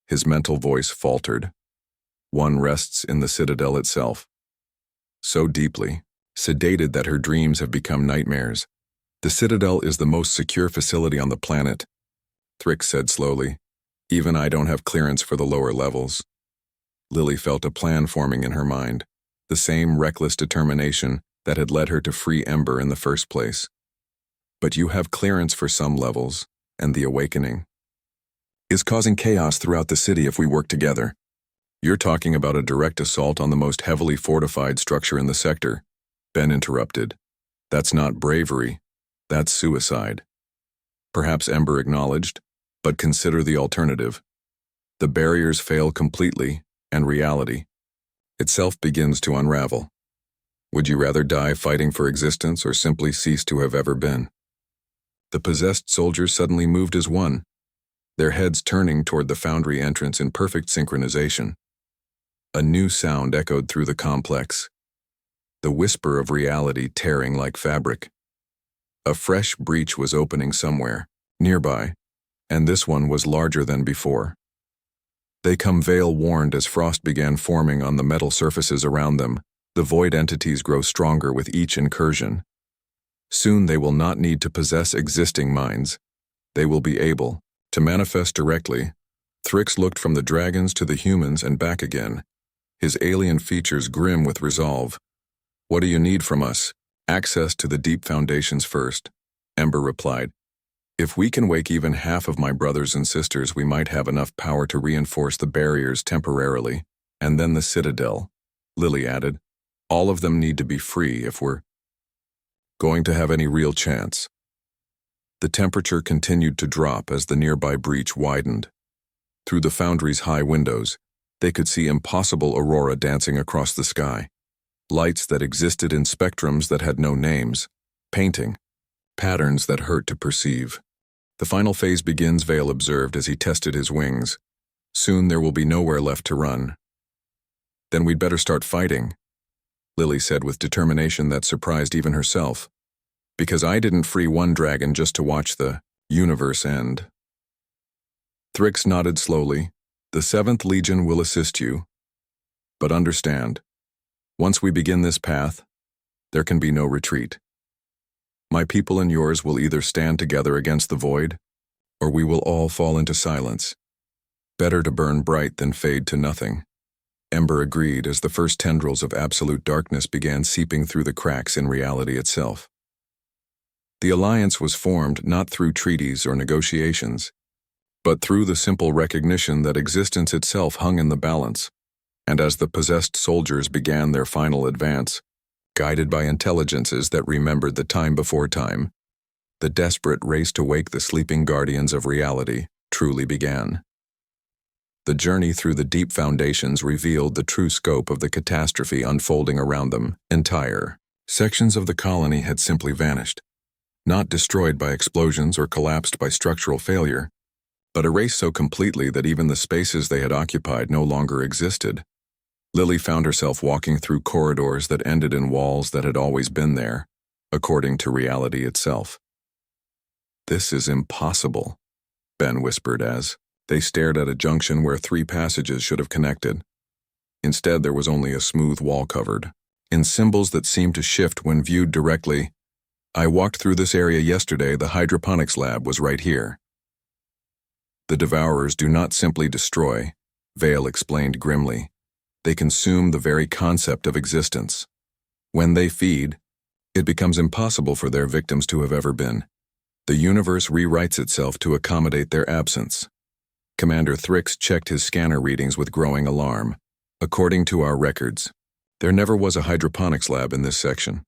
his mental voice faltered. One rests in the citadel itself. So deeply, sedated that her dreams have become nightmares. The citadel is the most secure facility on the planet, Thrix said slowly. Even I don't have clearance for the lower levels. Lily felt a plan forming in her mind, the same reckless determination that had led her to free Ember in the first place. But you have clearance for some levels, and the awakening is causing chaos throughout the city if we work together. You're talking about a direct assault on the most heavily fortified structure in the sector, Ben interrupted. That's not bravery, that's suicide. Perhaps Ember acknowledged, but consider the alternative. The barriers fail completely, and reality itself begins to unravel. Would you rather die fighting for existence or simply cease to have ever been? The possessed soldiers suddenly moved as one, their heads turning toward the foundry entrance in perfect synchronization. A new sound echoed through the complex, the whisper of reality tearing like fabric. A fresh breach was opening somewhere, nearby, and this one was larger than before. They come, Vale warned as frost began forming on the metal surfaces around them. The void entities grow stronger with each incursion. Soon they will not need to possess existing minds. They will be able to manifest directly. Thrix looked from the dragons to the humans and back again, his alien features grim with resolve. What do you need from us? Access to the deep foundations first, Ember replied. If we can wake even half of my brothers and sisters, we might have enough power to reinforce the barriers temporarily, and then the citadel, Lily added. All of them need to be free if we're going to have any real chance. The temperature continued to drop as the nearby breach widened. Through the foundry's high windows, they could see impossible aurora dancing across the sky. Lights that existed in spectrums that had no names, painting patterns that hurt to perceive. The final phase begins, Vale observed as he tested his wings. Soon there will be nowhere left to run. Then we'd better start fighting, Lily said with determination that surprised even herself. Because I didn't free one dragon just to watch the universe end. Thrix nodded slowly. The 7th Legion will assist you. But understand, once we begin this path, there can be no retreat. My people and yours will either stand together against the void, or we will all fall into silence. Better to burn bright than fade to nothing. Ember agreed as the first tendrils of absolute darkness began seeping through the cracks in reality itself. The alliance was formed not through treaties or negotiations, but through the simple recognition that existence itself hung in the balance, and as the possessed soldiers began their final advance, guided by intelligences that remembered the time before time, the desperate race to wake the sleeping guardians of reality truly began. The journey through the deep foundations revealed the true scope of the catastrophe unfolding around them. Entire sections of the colony had simply vanished, not destroyed by explosions or collapsed by structural failure, but erased so completely that even the spaces they had occupied no longer existed. Lily found herself walking through corridors that ended in walls that had always been there, according to reality itself. "This is impossible," Ben whispered as they stared at a junction where 3 passages should have connected. Instead, there was only a smooth wall covered in symbols that seemed to shift when viewed directly. "I walked through this area yesterday. The hydroponics lab was right here." "The Devourers do not simply destroy," Vale explained grimly. "They consume the very concept of existence. When they feed, it becomes impossible for their victims to have ever been. The universe rewrites itself to accommodate their absence." Commander Thrix checked his scanner readings with growing alarm. "According to our records, there never was a hydroponics lab in this section.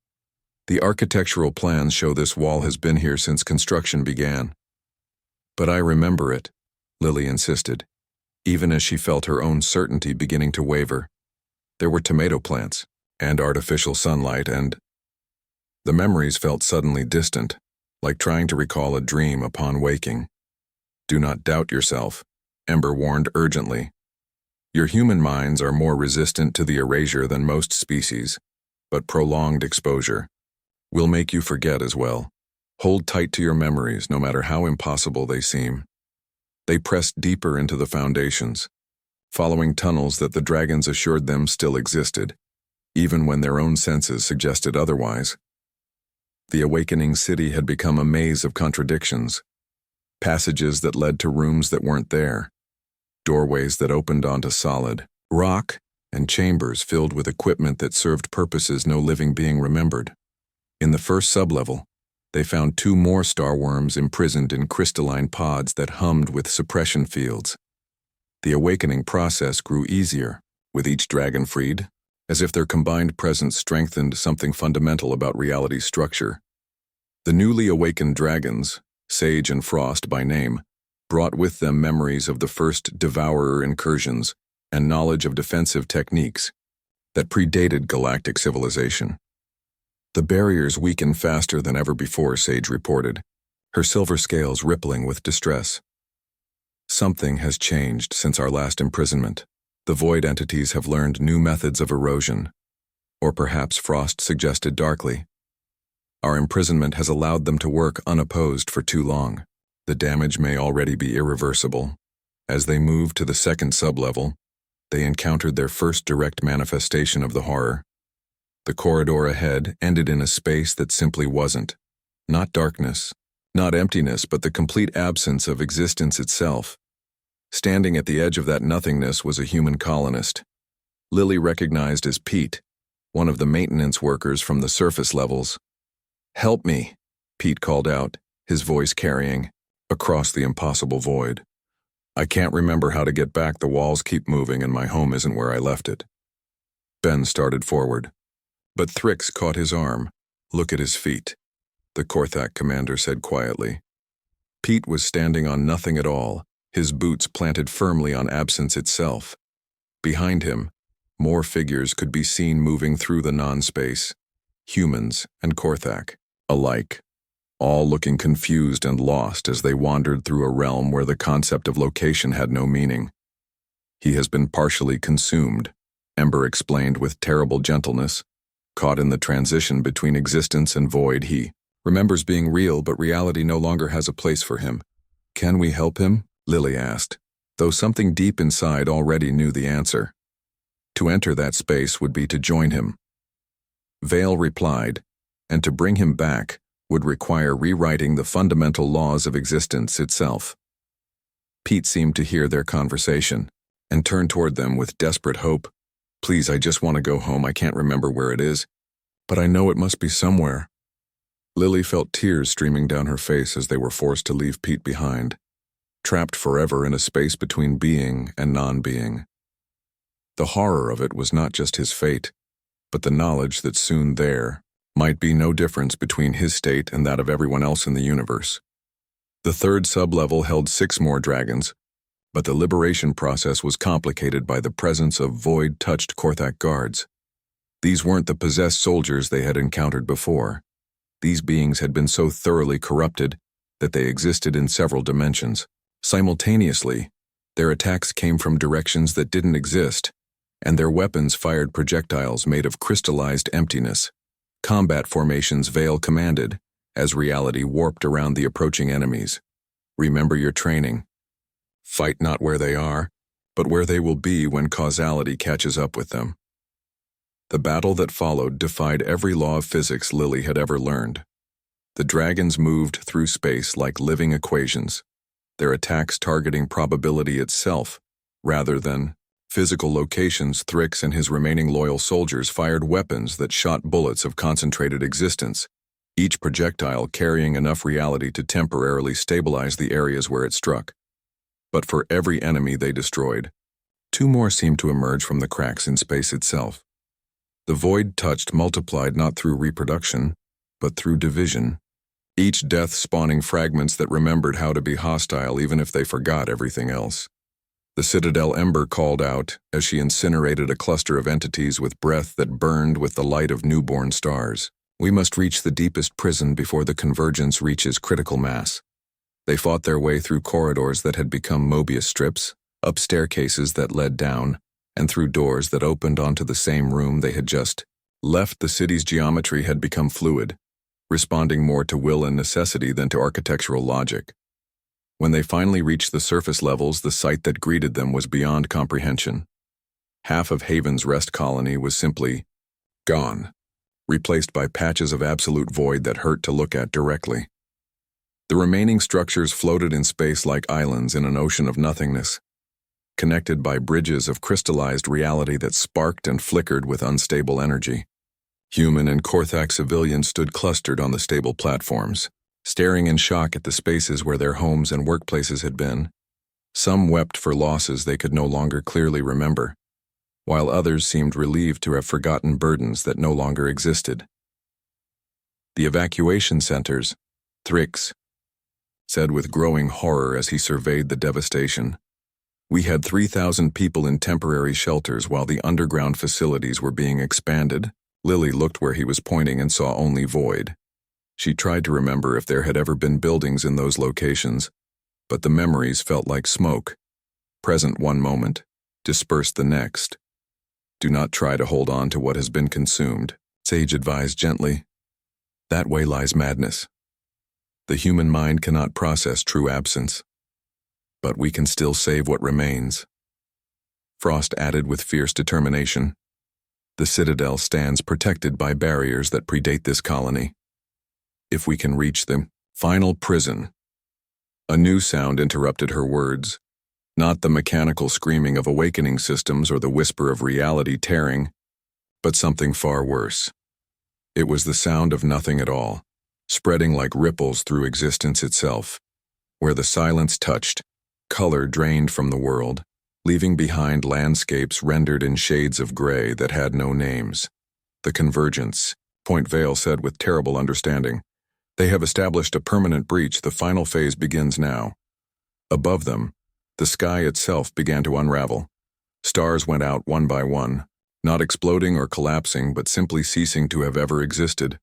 The architectural plans show this wall has been here since construction began." "But I remember it," Lily insisted, even as she felt her own certainty beginning to waver. "There were tomato plants, and artificial sunlight, and—" The memories felt suddenly distant, like trying to recall a dream upon waking. "Do not doubt yourself," Ember warned urgently. "Your human minds are more resistant to the erasure than most species, but prolonged exposure will make you forget as well. Hold tight to your memories, no matter how impossible they seem." They pressed deeper into the foundations, following tunnels that the dragons assured them still existed, even when their own senses suggested otherwise. The awakening city had become a maze of contradictions, passages that led to rooms that weren't there, doorways that opened onto solid rock, and chambers filled with equipment that served purposes no living being remembered. In the first sublevel, they found 2 more starworms imprisoned in crystalline pods that hummed with suppression fields. The awakening process grew easier, with each dragon freed, as if their combined presence strengthened something fundamental about reality's structure. The newly awakened dragons, Sage and Frost by name, brought with them memories of the first Devourer incursions and knowledge of defensive techniques that predated galactic civilization. "The barriers weaken faster than ever before," Sage reported, her silver scales rippling with distress. "Something has changed since our last imprisonment. The void entities have learned new methods of erosion." Or perhaps, Frost suggested darkly, "Our imprisonment has allowed them to work unopposed for too long. The damage may already be irreversible." As they moved to the second sublevel, they encountered their first direct manifestation of the horror. The corridor ahead ended in a space that simply wasn't. Not darkness, not emptiness, but the complete absence of existence itself. Standing at the edge of that nothingness was a human colonist. Lily recognized as Pete, one of the maintenance workers from the surface levels. "Help me," Pete called out, his voice carrying across the impossible void. "I can't remember how to get back. The walls keep moving and my home isn't where I left it." Ben started forward, but Thrix caught his arm. "Look at his feet," the Korthak commander said quietly. Pete was standing on nothing at all, his boots planted firmly on absence itself. Behind him, more figures could be seen moving through the non-space, humans and Korthak alike. all looking confused and lost as they wandered through a realm where the concept of location had no meaning. "He has been partially consumed," Ember explained with terrible gentleness. "Caught in the transition between existence and void, he remembers being real, but reality no longer has a place for him." "Can we help him?" Lily asked, though something deep inside already knew the answer. To enter that space would be to join him. Vale replied, and to bring him back would require rewriting the fundamental laws of existence itself. Pete seemed to hear their conversation and turned toward them with desperate hope. "Please, I just want to go home. I can't remember where it is, but I know it must be somewhere." Lily felt tears streaming down her face as they were forced to leave Pete behind, trapped forever in a space between being and non-being. The horror of it was not just his fate, but the knowledge that soon there might be no difference between his state and that of everyone else in the universe. The third sublevel held 6 more dragons, but the liberation process was complicated by the presence of void-touched Korthak guards. These weren't the possessed soldiers they had encountered before. These beings had been so thoroughly corrupted that they existed in several dimensions. Simultaneously, their attacks came from directions that didn't exist, and their weapons fired projectiles made of crystallized emptiness. Combat formations Vale commanded, as reality warped around the approaching enemies. "Remember your training. Fight not where they are, but where they will be when causality catches up with them." The battle that followed defied every law of physics Lily had ever learned. The dragons moved through space like living equations, their attacks targeting probability itself, rather than physical locations. Thrix and his remaining loyal soldiers fired weapons that shot bullets of concentrated existence, each projectile carrying enough reality to temporarily stabilize the areas where it struck. But for every enemy they destroyed, 2 more seemed to emerge from the cracks in space itself. The void-touched multiplied not through reproduction, but through division, each death spawning fragments that remembered how to be hostile even if they forgot everything else. The Citadel Ember called out as she incinerated a cluster of entities with breath that burned with the light of newborn stars. "We must reach the deepest prison before the convergence reaches critical mass." They fought their way through corridors that had become Mobius strips, up staircases that led down, and through doors that opened onto the same room they had just left. The city's geometry had become fluid, responding more to will and necessity than to architectural logic. When they finally reached the surface levels, the sight that greeted them was beyond comprehension. Half of Haven's rest colony was simply gone, replaced by patches of absolute void that hurt to look at directly. The remaining structures floated in space like islands in an ocean of nothingness, connected by bridges of crystallized reality that sparked and flickered with unstable energy. Human and Korthak civilians stood clustered on the stable platforms, staring in shock at the spaces where their homes and workplaces had been. Some wept for losses they could no longer clearly remember, while others seemed relieved to have forgotten burdens that no longer existed. "The evacuation centers," Thrix said with growing horror as he surveyed the devastation. "We had 3,000 people in temporary shelters while the underground facilities were being expanded." Lily looked where he was pointing and saw only void. She tried to remember if there had ever been buildings in those locations, but the memories felt like smoke. Present one moment, dispersed the next. "Do not try to hold on to what has been consumed," Sage advised gently. "That way lies madness. The human mind cannot process true absence. But we can still save what remains." Frost added with fierce determination. "The Citadel stands protected by barriers that predate this colony. If we can reach the final prison." A new sound interrupted her words, not the mechanical screaming of awakening systems or the whisper of reality tearing, but something far worse. It was the sound of nothing at all, spreading like ripples through existence itself. Where the silence touched, color drained from the world, leaving behind landscapes rendered in shades of gray that had no names. "The convergence," Point Vale said with terrible understanding. "They have established a permanent breach. The final phase begins now." Above them, the sky itself began to unravel. Stars went out one by one, not exploding or collapsing, but simply ceasing to have ever existed.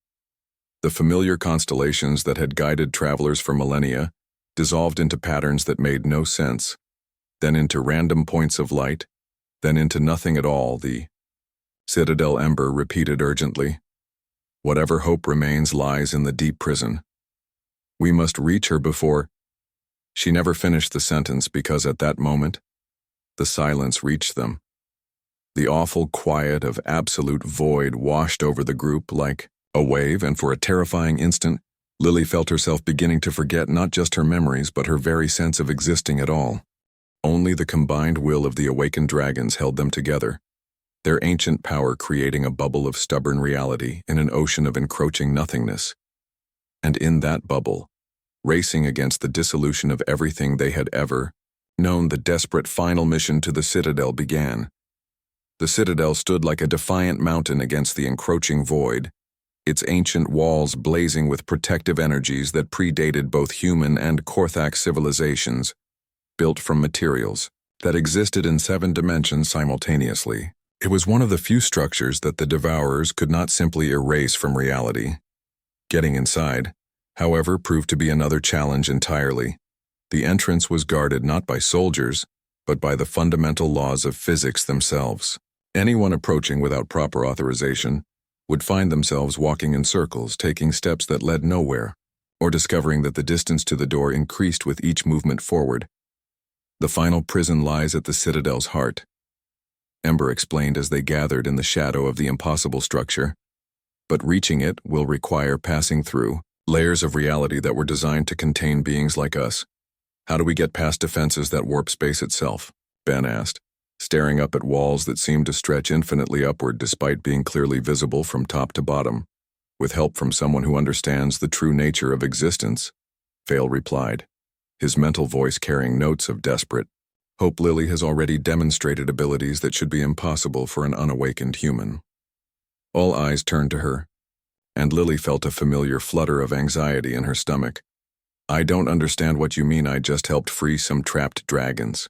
The familiar constellations that had guided travelers for millennia dissolved into patterns that made no sense, then into random points of light, then into nothing at all. The Citadel Ember repeated urgently. Whatever hope remains lies in the deep prison. We must reach her before... She never finished the sentence because at that moment, the silence reached them. The awful quiet of absolute void washed over the group like a wave, and for a terrifying instant, Lily felt herself beginning to forget not just her memories but her very sense of existing at all. Only the combined will of the awakened dragons held them together, their ancient power creating a bubble of stubborn reality in an ocean of encroaching nothingness. And in that bubble, racing against the dissolution of everything they had ever known, the desperate final mission to the Citadel began. The Citadel stood like a defiant mountain against the encroaching void, its ancient walls blazing with protective energies that predated both human and Korthak civilizations, built from materials that existed in 7 dimensions simultaneously. It was one of the few structures that the Devourers could not simply erase from reality. Getting inside, however, proved to be another challenge entirely. The entrance was guarded not by soldiers, but by the fundamental laws of physics themselves. Anyone approaching without proper authorization would find themselves walking in circles, taking steps that led nowhere, or discovering that the distance to the door increased with each movement forward. The final prison lies at the Citadel's heart, Ember explained as they gathered in the shadow of the impossible structure. But reaching it will require passing through layers of reality that were designed to contain beings like us. How do we get past defenses that warp space itself? Ben asked, staring up at walls that seemed to stretch infinitely upward despite being clearly visible from top to bottom. With help from someone who understands the true nature of existence, Vale replied, his mental voice carrying notes of desperate hope. Lily has already demonstrated abilities that should be impossible for an unawakened human. All eyes turned to her, and Lily felt a familiar flutter of anxiety in her stomach. I don't understand what you mean. I just helped free some trapped dragons.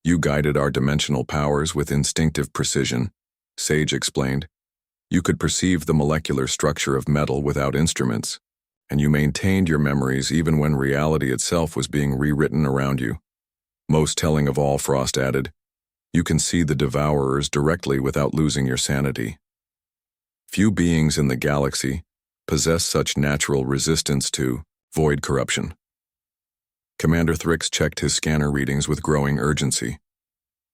You guided our dimensional powers with instinctive precision, Sage explained. You could perceive the molecular structure of metal without instruments, and you maintained your memories even when reality itself was being rewritten around you. Most telling of all, Frost added, you can see the Devourers directly without losing your sanity. Few beings in the galaxy possess such natural resistance to void corruption. Commander Thrix checked his scanner readings with growing urgency.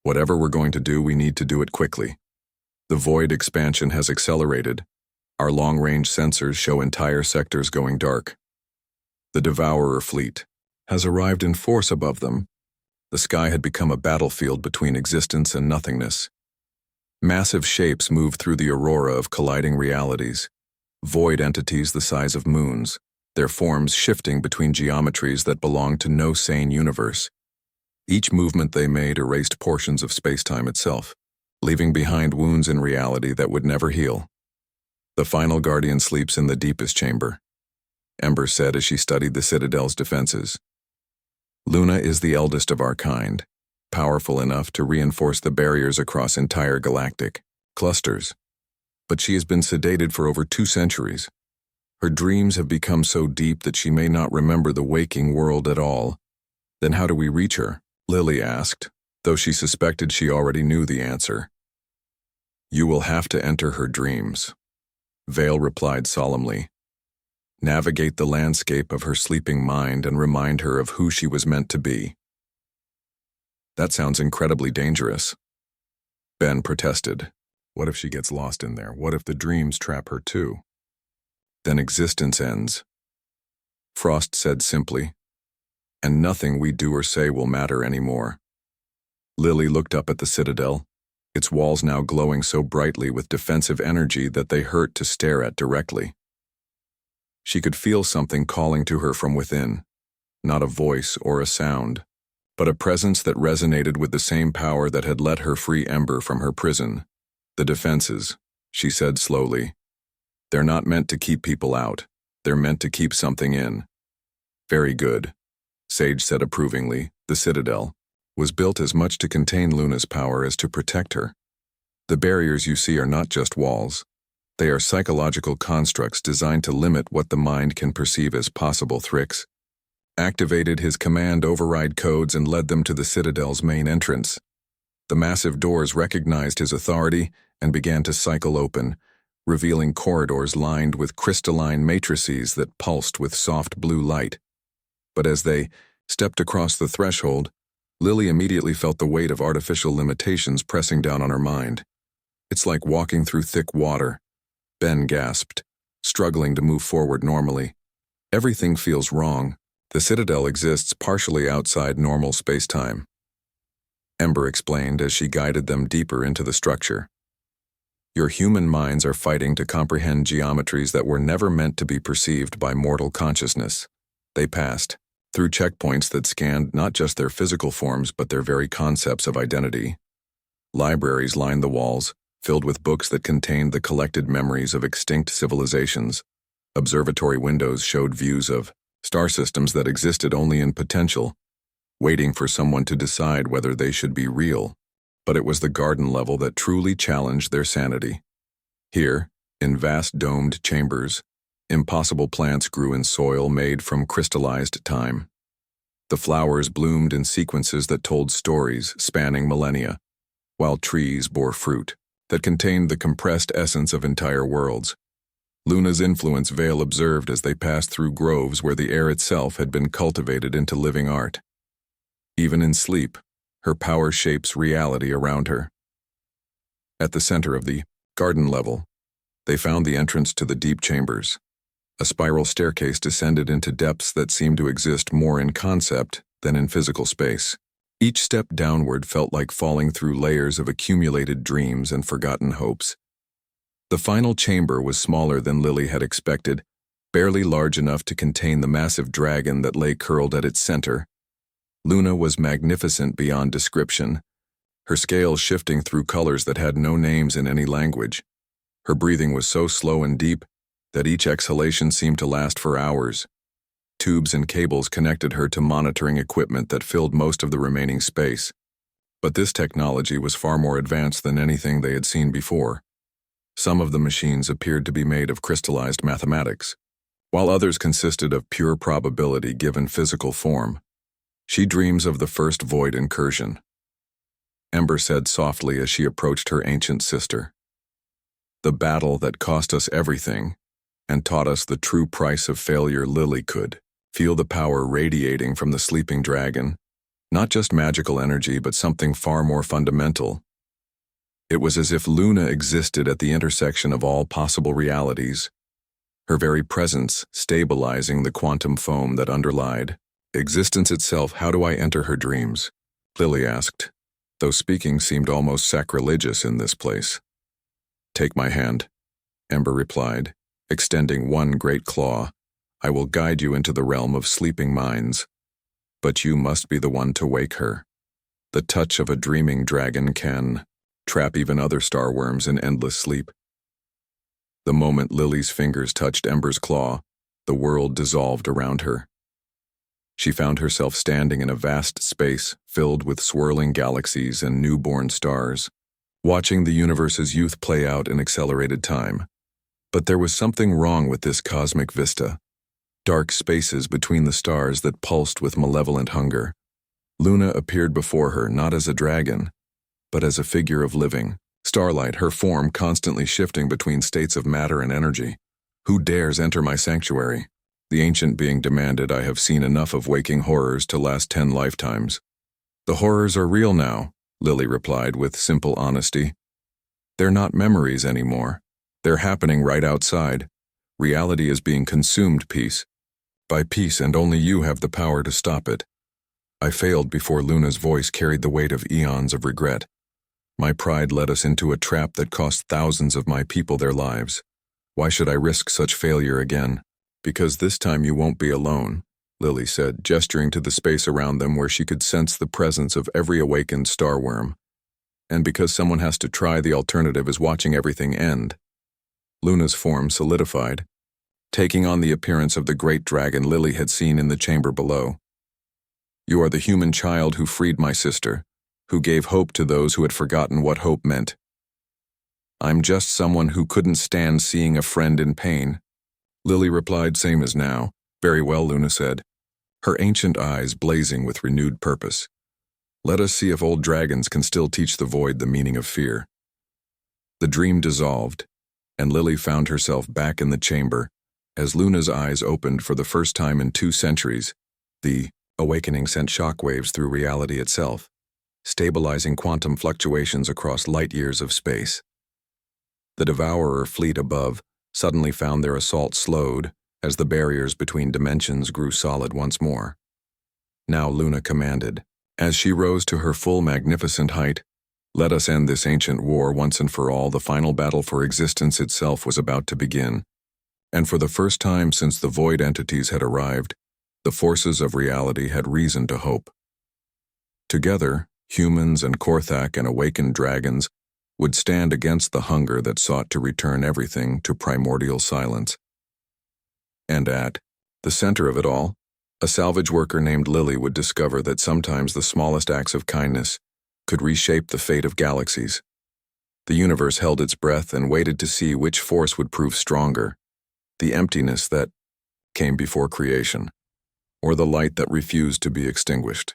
Whatever we're going to do, we need to do it quickly. The void expansion has accelerated. Our long-range sensors show entire sectors going dark. The Devourer fleet has arrived in force above them. The sky had become a battlefield between existence and nothingness. Massive shapes move through the aurora of colliding realities, void entities the size of moons, their forms shifting between geometries that belong to no sane universe. Each movement they made erased portions of space-time itself, leaving behind wounds in reality that would never heal. The final guardian sleeps in the deepest chamber, Ember said as she studied the Citadel's defenses. Luna is the eldest of our kind, powerful enough to reinforce the barriers across entire galactic clusters. But she has been sedated for over 2 centuries. Her dreams have become so deep that she may not remember the waking world at all. Then how do we reach her? Lily asked, though she suspected she already knew the answer. You will have to enter her dreams, Vale replied solemnly. Navigate the landscape of her sleeping mind and remind her of who she was meant to be. That sounds incredibly dangerous. Ben protested. What if she gets lost in there? What if the dreams trap her too? Then existence ends. Frost said simply, and nothing we do or say will matter anymore. Lily looked up at the Citadel, its walls now glowing so brightly with defensive energy that they hurt to stare at directly. She could feel something calling to her from within, not a voice or a sound, but a presence that resonated with the same power that had let her free Ember from her prison. The defenses, she said slowly. They're not meant to keep people out. They're meant to keep something in. Very good, Sage said approvingly. The Citadel was built as much to contain Luna's power as to protect her. The barriers you see are not just walls. They are psychological constructs designed to limit what the mind can perceive as possible threats. Activated his command override codes and led them to the Citadel's main entrance. The massive doors recognized his authority and began to cycle open, revealing corridors lined with crystalline matrices that pulsed with soft blue light. But as they stepped across the threshold, Lily immediately felt the weight of artificial limitations pressing down on her mind. "It's like walking through thick water," Ben gasped, struggling to move forward normally. "Everything feels wrong. The Citadel exists partially outside normal space-time," Ember explained as she guided them deeper into the structure. "Your human minds are fighting to comprehend geometries that were never meant to be perceived by mortal consciousness." They passed through checkpoints that scanned not just their physical forms but their very concepts of identity. Libraries lined the walls, filled with books that contained the collected memories of extinct civilizations. Observatory windows showed views of star systems that existed only in potential, waiting for someone to decide whether they should be real. But it was the garden level that truly challenged their sanity. Here, in vast domed chambers, impossible plants grew in soil made from crystallized time. The flowers bloomed in sequences that told stories spanning millennia, while trees bore fruit that contained the compressed essence of entire worlds. Luna's influence Vale observed as they passed through groves where the air itself had been cultivated into living art. Even in sleep, her power shapes reality around her. At the center of the garden level, they found the entrance to the deep chambers. A spiral staircase descended into depths that seemed to exist more in concept than in physical space. Each step downward felt like falling through layers of accumulated dreams and forgotten hopes. The final chamber was smaller than Lily had expected, barely large enough to contain the massive dragon that lay curled at its center. Luna was magnificent beyond description, her scales shifting through colors that had no names in any language. Her breathing was so slow and deep that each exhalation seemed to last for hours. Tubes and cables connected her to monitoring equipment that filled most of the remaining space. But this technology was far more advanced than anything they had seen before. Some of the machines appeared to be made of crystallized mathematics, while others consisted of pure probability given physical form. "She dreams of the first void incursion," Ember said softly as she approached her ancient sister. "The battle that cost us everything and taught us the true price of failure." Lily could feel the power radiating from the sleeping dragon, not just magical energy but something far more fundamental. It was as if Luna existed at the intersection of all possible realities, her very presence stabilizing the quantum foam that underlied existence itself. "How do I enter her dreams?" Lily asked, though speaking seemed almost sacrilegious in this place. "Take my hand," Ember replied, extending one great claw. "I will guide you into the realm of sleeping minds. But you must be the one to wake her. The touch of a dreaming dragon can trap even other starworms in endless sleep." The moment Lily's fingers touched Ember's claw, the world dissolved around her. She found herself standing in a vast space filled with swirling galaxies and newborn stars, watching the universe's youth play out in accelerated time. But there was something wrong with this cosmic vista. Dark spaces between the stars that pulsed with malevolent hunger. Luna appeared before her not as a dragon, but as a figure of living starlight, her form constantly shifting between states of matter and energy. "Who dares enter my sanctuary?" the ancient being demanded. "I have seen enough of waking horrors to last 10 lifetimes. "The horrors are real now," Lily replied with simple honesty. "They're not memories anymore. They're happening right outside. Reality is being consumed piece by piece, and only you have the power to stop it." I failed before Luna's voice carried the weight of eons of regret. My pride led us into a trap that cost thousands of my people their lives. Why should I risk such failure again? "Because this time you won't be alone," Lily said, gesturing to the space around them where she could sense the presence of every awakened starworm. "And because someone has to try, the alternative is watching everything end." Luna's form solidified, taking on the appearance of the great dragon Lily had seen in the chamber below. "You are the human child who freed my sister, who gave hope to those who had forgotten what hope meant." I'm just someone who couldn't stand seeing a friend in pain. Lily replied, same as now. Very well, Luna said, her ancient eyes blazing with renewed purpose. Let us see if old dragons can still teach the void the meaning of fear. The dream dissolved, and Lily found herself back in the chamber as Luna's eyes opened for the first time in 2 centuries. The awakening sent shockwaves through reality itself, stabilizing quantum fluctuations across light years of space. The Devourer fleet above suddenly found their assault slowed as the barriers between dimensions grew solid once more. Now Luna commanded, as she rose to her full magnificent height, let us end this ancient war once and for all. The final battle for existence itself was about to begin. And for the first time since the void entities had arrived, the forces of reality had reason to hope. Together, humans and Korthak and awakened dragons would stand against the hunger that sought to return everything to primordial silence. And at the center of it all, a salvage worker named Lily would discover that sometimes the smallest acts of kindness could reshape the fate of galaxies. The universe held its breath and waited to see which force would prove stronger, the emptiness that came before creation, or the light that refused to be extinguished.